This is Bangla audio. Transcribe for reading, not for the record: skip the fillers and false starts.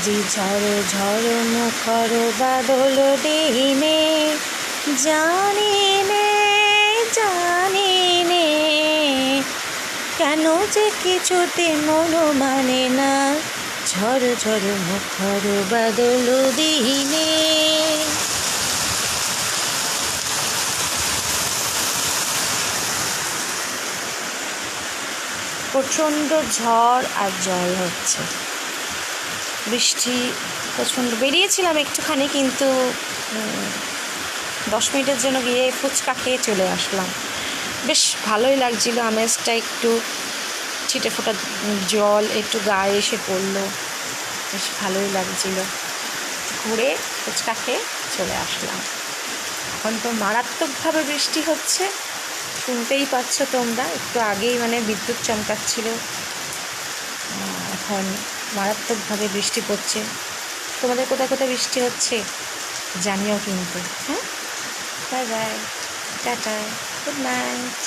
আজি ঝড় ঝড় মুখর বাদল দিনে জানি নে কেন যে কিছুতে মন মানে না ঝড় ঝড় মুখর বাদল দিনে। প্রচণ্ড ঝড় আর জল হচ্ছে, বৃষ্টি প্রচণ্ড। বেরিয়েছিলাম একটুখানি, কিন্তু 10 মিনিটের জন্য গিয়ে ফুচকা খেয়ে চলে আসলাম। বেশ ভালোই লাগছিল, আমেজটা একটু ছিটে ফোটা জল একটু গায়ে এসে পড়লো, বেশ ভালোই লাগছিল। ঘুরে ফুচকা খেয়ে চলে আসলাম। এখন তো মারাত্মকভাবে বৃষ্টি হচ্ছে, শুনতেই পাচ্ছ তোমরা। একটু আগেই বিদ্যুৎ চমকাচ্ছিল, এখন মারাত্মকভাবে বৃষ্টি পড়ছে। তোমাদের কোথায় কোথায় বৃষ্টি হচ্ছে জানিও কিন্তু। হ্যাঁ, bye bye, tata, good night.